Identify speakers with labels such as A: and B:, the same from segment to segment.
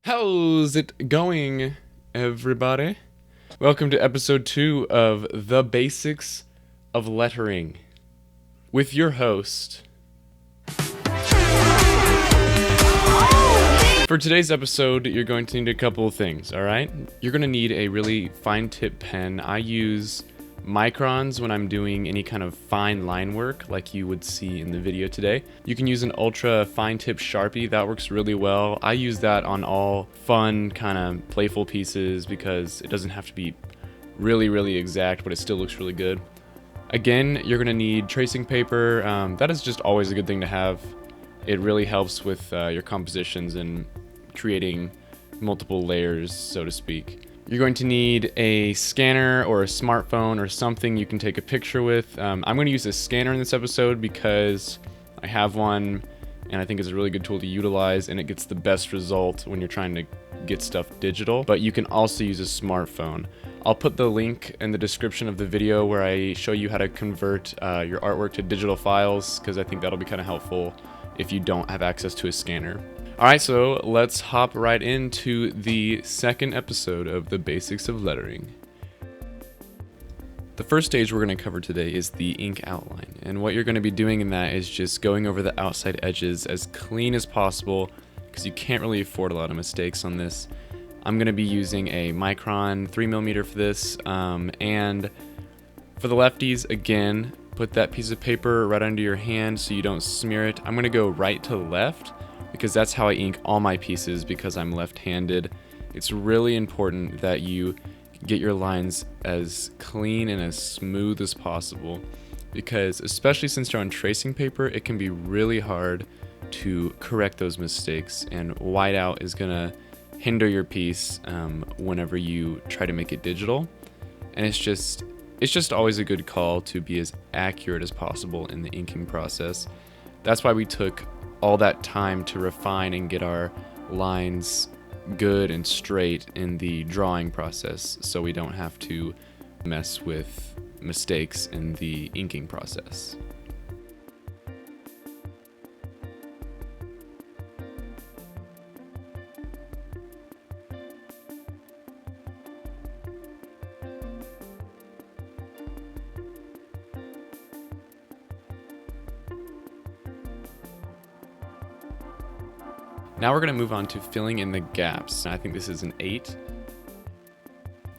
A: How's it going, everybody? Welcome to episode 2 of The Basics of Lettering with your host. For today's episode, you're going to need a couple of things, alright? You're going to need a really fine tip pen. I use microns when I'm doing any kind of fine line work like you would see in the video today. You can use an ultra fine tip Sharpie, that works really well. I use that on all fun kind of playful pieces because it doesn't have to be really exact, but it still looks really good. Again, you're going to need tracing paper. That is just always a good thing to have. It really helps with your compositions and creating multiple layers, so to speak. You're going to need a scanner or a smartphone or something you can take a picture with. I'm going to use a scanner in this episode because I have one and I think it's a really good tool to utilize, and it gets the best result when you're trying to get stuff digital. But you can also use a smartphone. I'll put the link in the description of the video where I show you how to convert your artwork to digital files, because I think that'll be kind of helpful if you don't have access to a scanner. Alright, so let's hop right into the second episode of the Basics of Lettering. The first stage we're going to cover today is the ink outline, and what you're going to be doing in that is just going over the outside edges as clean as possible, because you can't really afford a lot of mistakes on this. I'm going to be using a micron 3mm for this, and for the lefties, again, put that piece of paper right under your hand so you don't smear it. I'm going to go right to left, because that's how I ink all my pieces because I'm left-handed. It's really important that you get your lines as clean and as smooth as possible, because especially since you're on tracing paper, it can be really hard to correct those mistakes, and whiteout is gonna hinder your piece whenever you try to make it digital. And it's just always a good call to be as accurate as possible in the inking process. That's why we took all that time to refine and get our lines good and straight in the drawing process, so we don't have to mess with mistakes in the inking process. Now we're going to move on to filling in the gaps. I think this is an 8.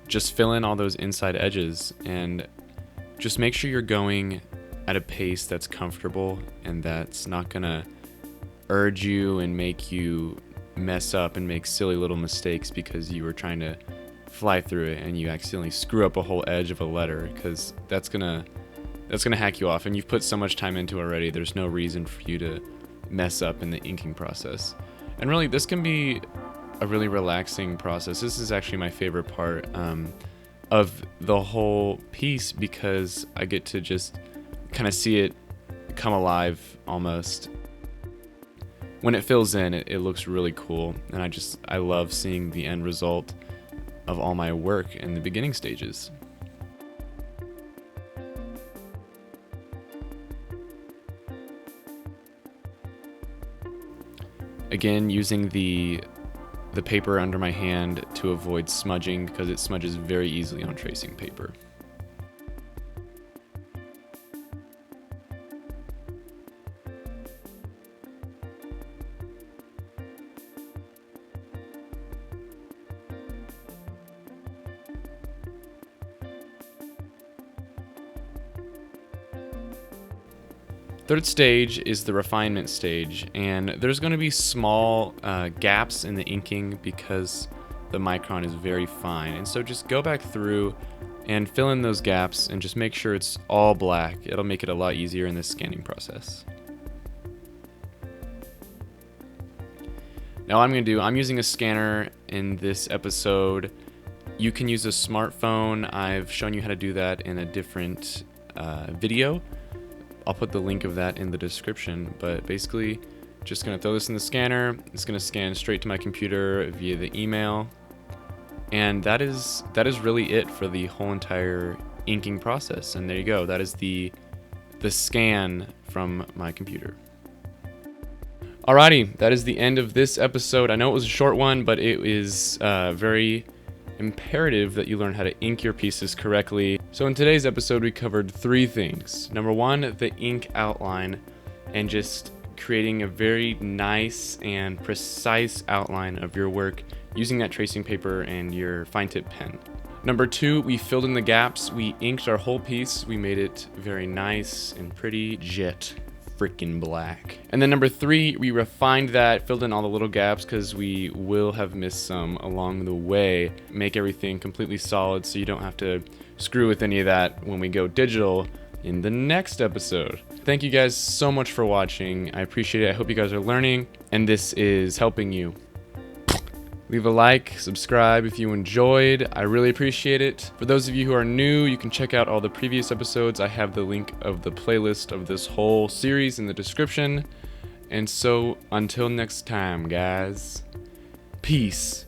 A: Just fill in all those inside edges and just make sure you're going at a pace that's comfortable and that's not going to urge you and make you mess up and make silly little mistakes because you were trying to fly through it and you accidentally screw up a whole edge of a letter, because that's gonna hack you off, and you've put so much time into it already. There's no reason for you to mess up in the inking process. And really, this can be a really relaxing process. This is actually my favorite part of the whole piece, because I get to just kind of see it come alive almost. When it fills in, it looks really cool, and I love seeing the end result of all my work in the beginning stages. Again, using the paper under my hand to avoid smudging, because it smudges very easily on tracing paper. Third stage is the refinement stage, and there's going to be small gaps in the inking because the micron is very fine. And so just go back through and fill in those gaps and just make sure it's all black. It'll make it a lot easier in the scanning process. Now I'm using a scanner in this episode. You can use a smartphone. I've shown you how to do that in a different video. I'll put the link of that in the description, but basically just gonna throw this in the scanner. It's gonna scan straight to my computer via the email, and that is really it for the whole entire inking process. And there you go, that is the scan from my computer. Alrighty, that is the end of this episode. I know it was a short one, but it is very imperative that you learn how to ink your pieces correctly. So in today's episode, we covered 3 things. Number 1, the ink outline, and just creating a very nice and precise outline of your work using that tracing paper and your fine tip pen. Number 2, we filled in the gaps. We inked our whole piece. We made it very nice and pretty, jet freaking black. And then number 3, we refined that, filled in all the little gaps because we will have missed some along the way. Make everything completely solid so you don't have to screw with any of that when we go digital in the next episode. Thank you guys so much for watching. I appreciate it. I hope you guys are learning and this is helping you. Leave a like, subscribe if you enjoyed. I really appreciate it. For those of you who are new, you can check out all the previous episodes. I have the link of the playlist of this whole series in the description. And so, until next time, guys, peace.